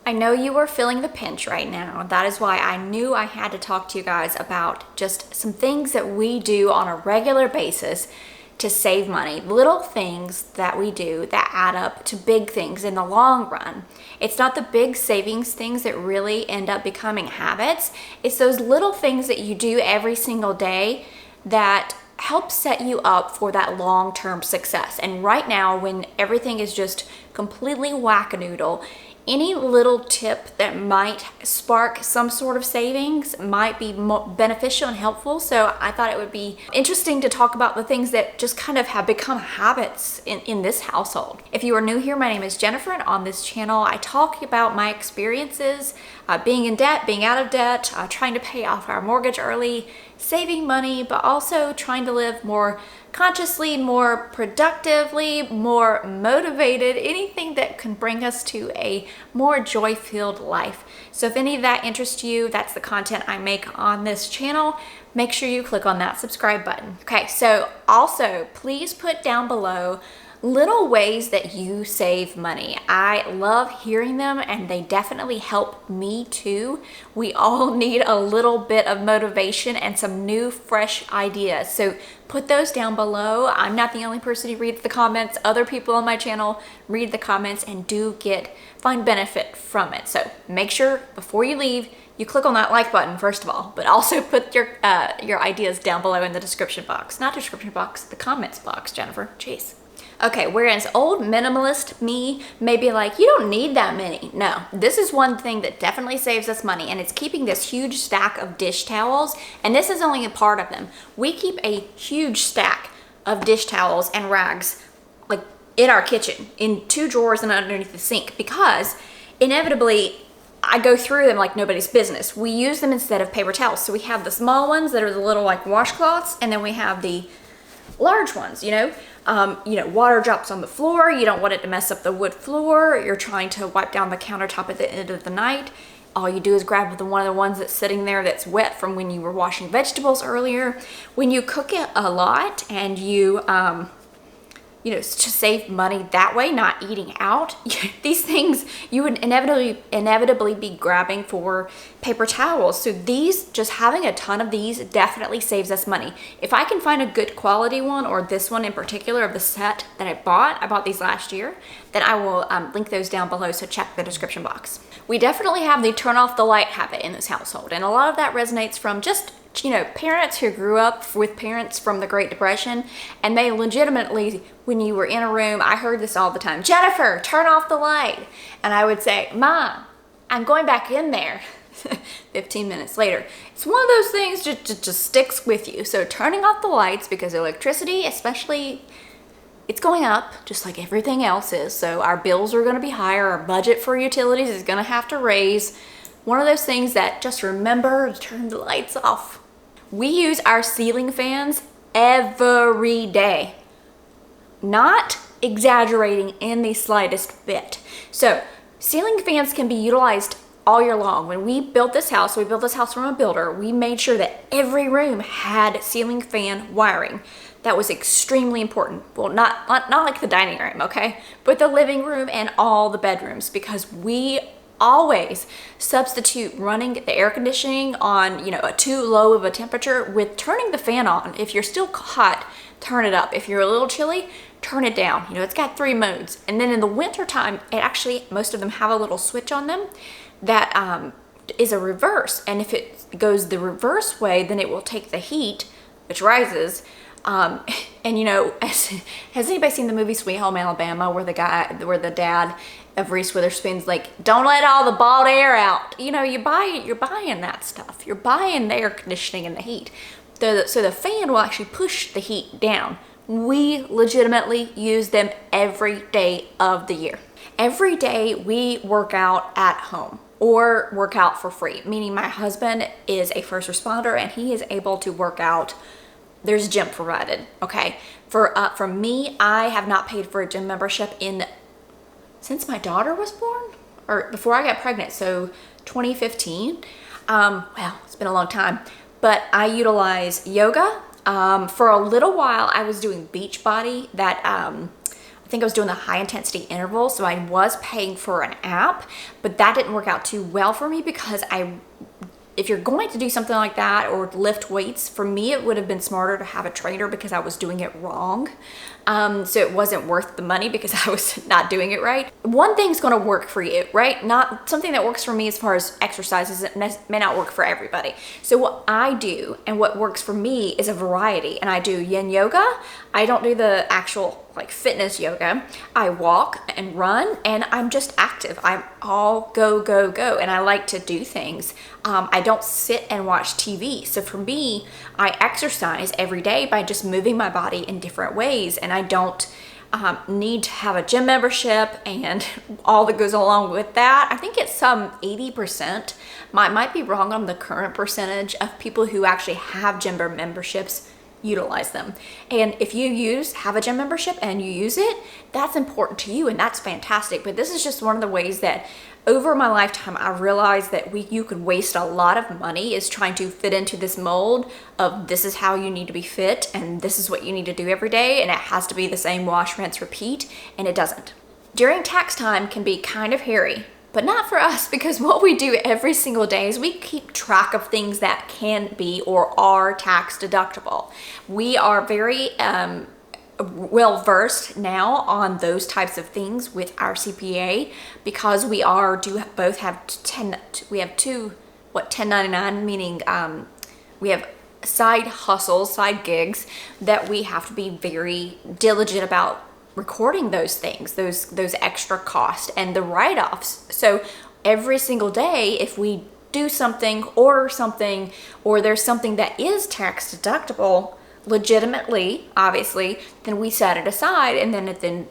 I know you are feeling the pinch right now. That is why I knew I had to talk to you guys about just some things that we do on a regular basis to save money. Little things that we do that add up to big things in the long run. It's not the big savings things that really end up becoming habits. It's those little things that you do every single day that help set you up for that long-term success. And right now, when everything is just completely whack-a-noodle, any little tip that might spark some sort of savings might be beneficial and helpful. So I thought it would be interesting to talk about the things that just kind of have become habits in this household. If you are new here, my name is Jennifer, and on this channel I talk about my experiences being in debt, being out of debt, trying to pay off our mortgage early, saving money, but also trying to live more consciously, more productively, more motivated, anything that can bring us to a more joy-filled life. So if any of that interests you, that's the content I make on this channel. Make sure you click on that subscribe button. Okay, so also please put down below little ways that you save money. I love hearing them, and they definitely help me too. We all need a little bit of motivation and some new fresh ideas. So put those down below. I'm not the only person who reads the comments. Other people on my channel read the comments and find benefit from it. So make sure before you leave, you click on that like button first of all, but also put your ideas down below in the description box. Not description box, the comments box, Jennifer. Jeez. Okay, whereas old minimalist me may be like, you don't need that many. No, this is one thing that definitely saves us money, and it's keeping this huge stack of dish towels, and this is only a part of them. We keep a huge stack of dish towels and rags like in our kitchen, in 2 drawers and underneath the sink, because inevitably I go through them like nobody's business. We use them instead of paper towels. So we have the small ones that are the little like washcloths, and then we have the large ones, water drops on the floor. You don't want it to mess up the wood floor. You're trying to wipe down the countertop at the end of the night. All you do is grab one of the ones that's sitting there that's wet from when you were washing vegetables earlier. When you cook it a lot and you to save money that way, not eating out, these things you would inevitably be grabbing for paper towels. So just having a ton of these definitely saves us money. If I can find a good quality one, or this one in particular of the set that I bought these last year, then I will link those down below, so check the description box. We definitely have the turn off the light habit in this household, and a lot of that resonates from just parents who grew up with parents from the Great Depression, and they legitimately, when you were in a room, I heard this all the time, Jennifer, turn off the light. And I would say, Mom, I'm going back in there. 15 minutes later. It's one of those things just sticks with you. So turning off the lights, because electricity, especially, it's going up just like everything else is. So our bills are going to be higher. Our budget for utilities is going to have to raise. One of those things that just remember to turn the lights off. We use our ceiling fans every day. Not exaggerating in the slightest bit. So ceiling fans can be utilized all year long. When we built this house from a builder, we made sure that every room had ceiling fan wiring. That was extremely important. Well, not like the dining room, okay? But the living room and all the bedrooms, because we always substitute running the air conditioning on, a too low of a temperature with turning the fan on. If you're still hot, turn it up. If you're a little chilly, turn it down. It's got 3 modes. And then in the winter time, most of them have a little switch on them that is a reverse. And if it goes the reverse way, then it will take the heat, which rises. And has anybody seen the movie Sweet Home Alabama, where the dad of Reese Witherspoon's like, don't let all the bald air out. You're buying that stuff. You're buying the air conditioning and the heat. So the fan will actually push the heat down. We legitimately use them every day of the year. Every day we work out at home or work out for free, meaning my husband is a first responder and he is able to work out. There's gym provided, okay? For me, I have not paid for a gym membership since my daughter was born, or before I got pregnant, so 2015. Well, it's been a long time, but I utilize yoga. For a little while, I was doing Beachbody, that I think I was doing the high intensity interval, so I was paying for an app, but that didn't work out too well for me because if you're going to do something like that or lift weights, for me, it would have been smarter to have a trainer because I was doing it wrong. So it wasn't worth the money because I was not doing it right. One thing's going to work for you, right? Not something that works for me as far as exercises, it may not work for everybody. So what I do and what works for me is a variety. And I do yin yoga. I don't do the actual like fitness yoga. I walk and run and I'm just active. I'm all go, go, go. And I like to do things. I don't sit and watch TV. So for me, I exercise every day by just moving my body in different ways. And I don't need to have a gym membership and all that goes along with that. I think it's some 80%. Might be wrong on the current percentage of people who actually have gym memberships utilize them. And if you have a gym membership and you use it, that's important to you and that's fantastic. But this is just one of the ways that over my lifetime, I realized that you could waste a lot of money is trying to fit into this mold of this is how you need to be fit and this is what you need to do every day and it has to be the same wash, rinse, repeat, and it doesn't. During tax time can be kind of hairy, but not for us because what we do every single day is we keep track of things that can be or are tax deductible. We are very well versed now on those types of things with our CPA because we both have 1099, meaning we have side hustles, side gigs that we have to be very diligent about recording those things, those extra costs and the write-offs. So every single day, if we do something, order something, or there's something that is tax deductible, legitimately, obviously, then we set it aside, and then at the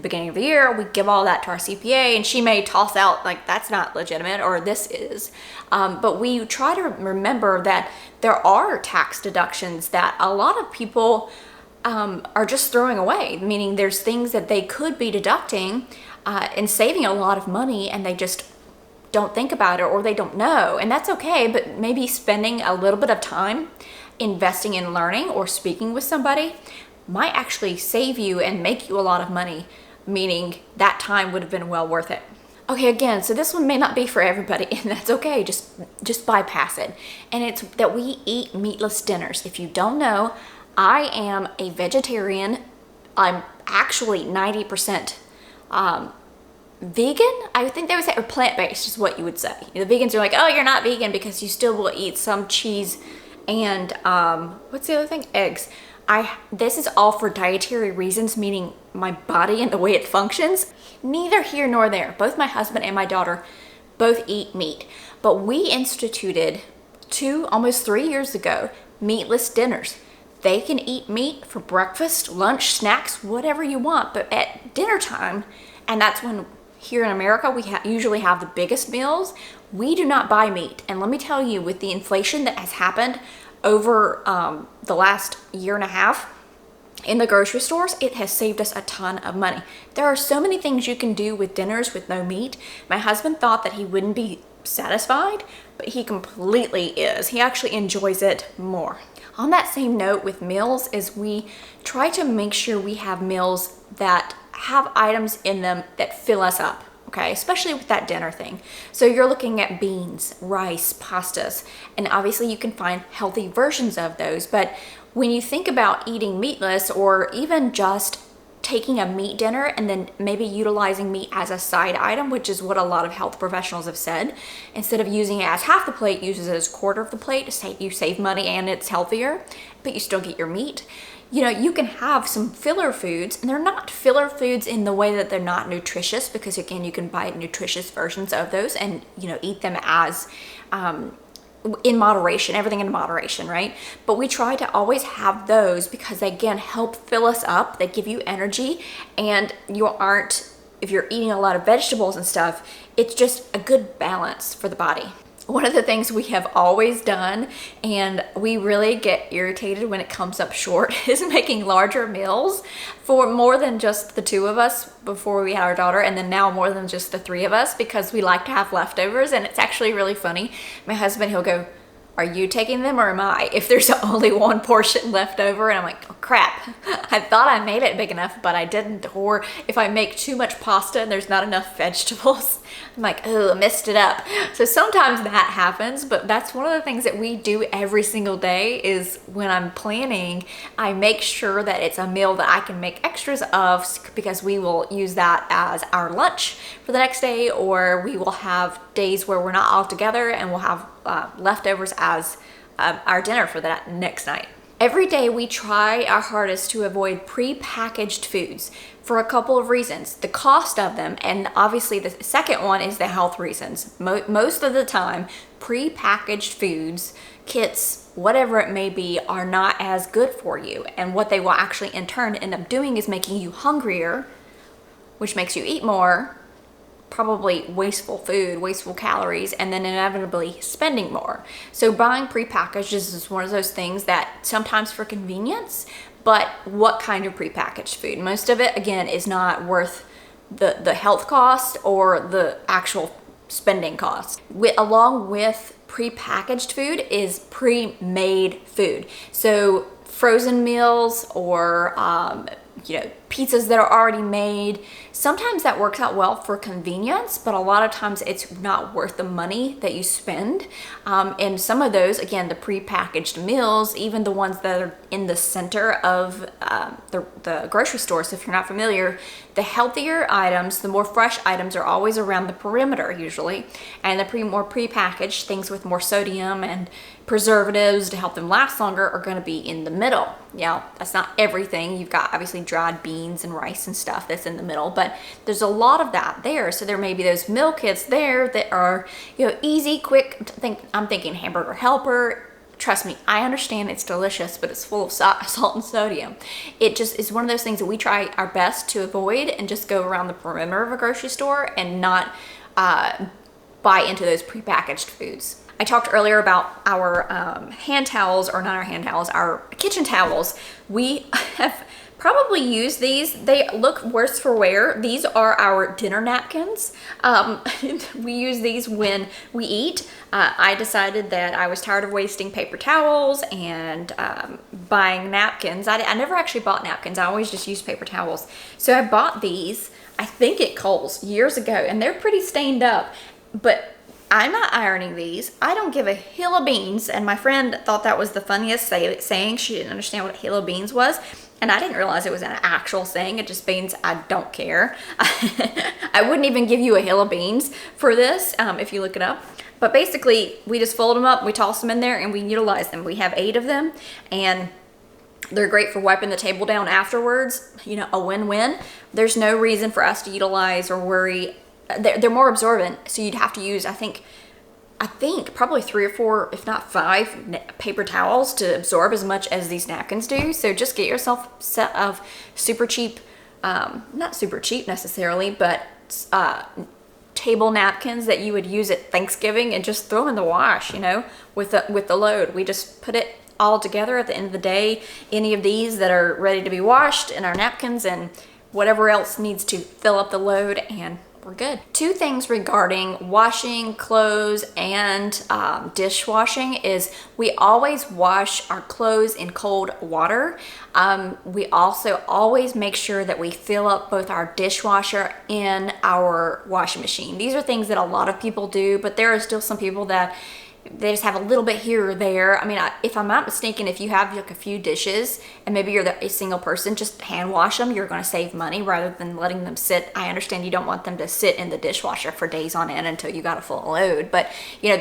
beginning of the year, we give all that to our CPA, and she may toss out like that's not legitimate or this is. But we try to remember that there are tax deductions that a lot of people are just throwing away, meaning there's things that they could be deducting and saving a lot of money, and they just don't think about it or they don't know, and that's okay. But maybe spending a little bit of time investing in learning or speaking with somebody might actually save you and make you a lot of money, meaning that time would have been well worth it. Okay, again, so this one may not be for everybody, and that's okay, just bypass it. And it's that we eat meatless dinners. If you don't know, I am a vegetarian. I'm actually 90% vegan, I think they would say, or plant-based is what you would say. The vegans are like, oh, you're not vegan because you still will eat some cheese and what's the other thing? Eggs. This is all for dietary reasons, meaning my body and the way it functions. Neither here nor there. Both my husband and my daughter both eat meat, but we instituted almost 3 years ago, meatless dinners. They can eat meat for breakfast, lunch, snacks, whatever you want, but at dinner time, and that's when here in America we usually have the biggest meals, we do not buy meat. And let me tell you, with the inflation that has happened over the last year and a half in the grocery stores, it has saved us a ton of money. There are so many things you can do with dinners with no meat. My husband thought that he wouldn't be satisfied, but he completely is. He actually enjoys it more. On that same note with meals is we try to make sure we have meals that have items in them that fill us up, okay? Especially with that dinner thing. So you're looking at beans, rice, pastas, and obviously you can find healthy versions of those. But when you think about eating meatless or even just taking a meat dinner and then maybe utilizing meat as a side item, which is what a lot of health professionals have said, instead of using it as half the plate, use it as a quarter of the plate to say you save money and it's healthier, but you still get your meat. You know, you can have some filler foods, and they're not filler foods in the way that they're not nutritious, because again, you can buy nutritious versions of those and, you know, eat them as in moderation, everything in moderation, right? But we try to always have those because they, again, help fill us up. They give you energy, and if you're eating a lot of vegetables and stuff, it's just a good balance for the body. One of the things we have always done, and we really get irritated when it comes up short, is making larger meals for more than just the two of us before we had our daughter, and then now more than just the three of us, because we like to have leftovers. And it's actually really funny. My husband, he'll go, Are you taking them or am I? If there's only one portion left over and I'm like, oh crap, I thought I made it big enough, but I didn't. Or if I make too much pasta and there's not enough vegetables, I'm like, oh, I messed it up. So sometimes that happens, but that's one of the things that we do every single day is when I'm planning, I make sure that it's a meal that I can make extras of because we will use that as our lunch for the next day, or we will have days where we're not all together and we'll have leftovers as our dinner for that next night. Every day we try our hardest to avoid pre-packaged foods for a couple of reasons. The cost of them, and obviously the second one is the health reasons. Most of the time, pre-packaged foods, kits, whatever it may be, are not as good for you. And what they will actually in turn end up doing is making you hungrier, which makes you eat more, probably wasteful food, wasteful calories, and then inevitably spending more. So buying prepackaged is one of those things that sometimes for convenience, but what kind of prepackaged food? Most of it, again, is not worth the health cost or the actual spending cost. Along with prepackaged food is pre-made food. So frozen meals or pizzas that are already made. Sometimes that works out well for convenience, but a lot of times it's not worth the money that you spend. And some of those, again, the prepackaged meals, even the ones that are in the center of the grocery store. So if you're not familiar, the healthier items, the more fresh items are always around the perimeter usually. And the more prepackaged, things with more sodium and preservatives to help them last longer are going to be in the middle. That's not everything. You've got obviously dried beans and rice and stuff that's in the middle, but there's a lot of that there. So there may be those meal kits there that are, easy, quick. I'm thinking Hamburger Helper. Trust me, I understand it's delicious, but it's full of salt and sodium. It just is one of those things that we try our best to avoid and just go around the perimeter of a grocery store and not buy into those prepackaged foods. I talked earlier about our hand towels, or not our hand towels, our kitchen towels. We have probably used these. They look worse for wear. These are our dinner napkins. We use these when we eat. I decided that I was tired of wasting paper towels and buying napkins. I never actually bought napkins. I always just used paper towels. So I bought these, I think at Kohl's years ago, and they're pretty stained up, but I'm not ironing these. I don't give a hill of beans. And my friend thought that was the funniest saying. She didn't understand what a hill of beans was. And I didn't realize it was an actual saying. It just means I don't care. I wouldn't even give you a hill of beans for this if you look it up. But basically, we just fold them up, we toss them in there, and we utilize them. We have 8 of them, and they're great for wiping the table down afterwards. A win-win. There's no reason for us to utilize or worry. They're more absorbent, so you'd have to use, I think probably 3 or 4, if not 5 paper towels to absorb as much as these napkins do. So just get yourself a set of super cheap, not super cheap necessarily, but table napkins that you would use at Thanksgiving and just throw them in the wash, with the load. We just put it all together at the end of the day. Any of these that are ready to be washed in our napkins and whatever else needs to fill up the load, and we're good. 2 things regarding washing clothes and dishwashing is we always wash our clothes in cold water. We also always make sure that we fill up both our dishwasher and our washing machine. These are things that a lot of people do, but there are still some people that they just have a little bit here or there. I mean, if I'm not mistaken, if you have like a few dishes and maybe you're a single person, just hand wash them. You're going to save money rather than letting them sit. I understand you don't want them to sit in the dishwasher for days on end until you got a full load. But these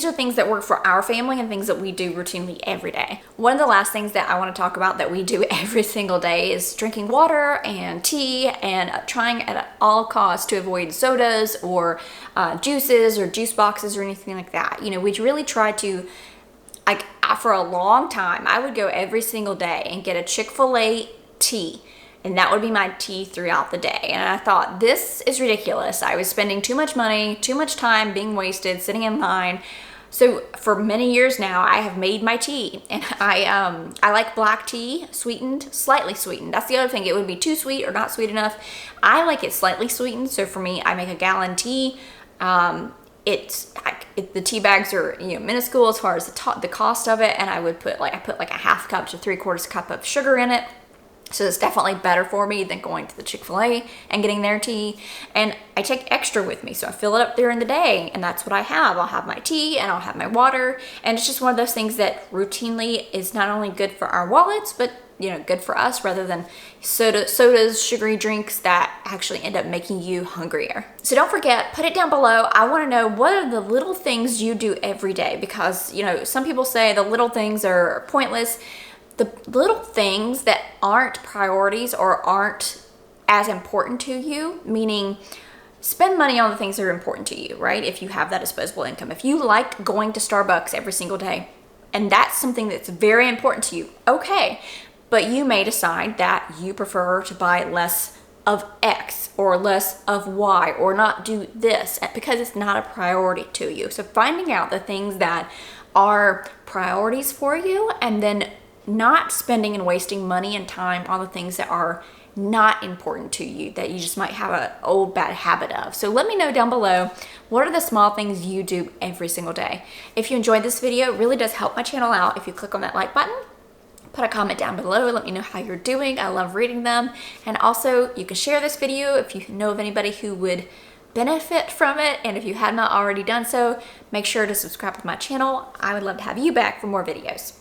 are things that work for our family and things that we do routinely every day. One of the last things that I want to talk about that we do every single day is drinking water and tea and trying at all costs to avoid sodas or juices or juice boxes or anything like that. We really try to, for a long time, I would go every single day and get a Chick-fil-A tea, and that would be my tea throughout the day. And I thought, this is ridiculous. I was spending too much money, too much time being wasted, sitting in line. So for many years now, I have made my tea, and I like black tea, slightly sweetened. That's the other thing. It would be too sweet or not sweet enough. I like it slightly sweetened. So for me, I make a gallon tea. the tea bags are, you know, minuscule as far as the cost of it, and I put like a half cup to 3/4 cup of sugar in it. So it's definitely better for me than going to the Chick-fil-A and getting their tea. And I take extra with me, so I fill it up during the day, and that's what I have. I'll have my tea and I'll have my water, and it's just one of those things that routinely is not only good for our wallets, but, you know, good for us, rather than sodas, sugary drinks that actually end up making you hungrier. So don't forget, put it down below. I want to know, what are the little things you do every day? Because, you know, some people say the little things are pointless. The little things that aren't priorities or aren't as important to you, meaning spend money on the things that are important to you, right? If you have that disposable income. If you like going to Starbucks every single day, and that's something that's very important to you, okay. But you may decide that you prefer to buy less of X or less of Y, or not do this because it's not a priority to you. So finding out the things that are priorities for you, and then not spending and wasting money and time on the things that are not important to you, that you just might have an old bad habit of. So let me know down below, what are the small things you do every single day? If you enjoyed this video, it really does help my channel out if you click on that like button. Put a comment down below, let me know how you're doing. I love reading them. And also, you can share this video if you know of anybody who would benefit from it. And if you have not already done so, make sure to subscribe to my channel. I would love to have you back for more videos.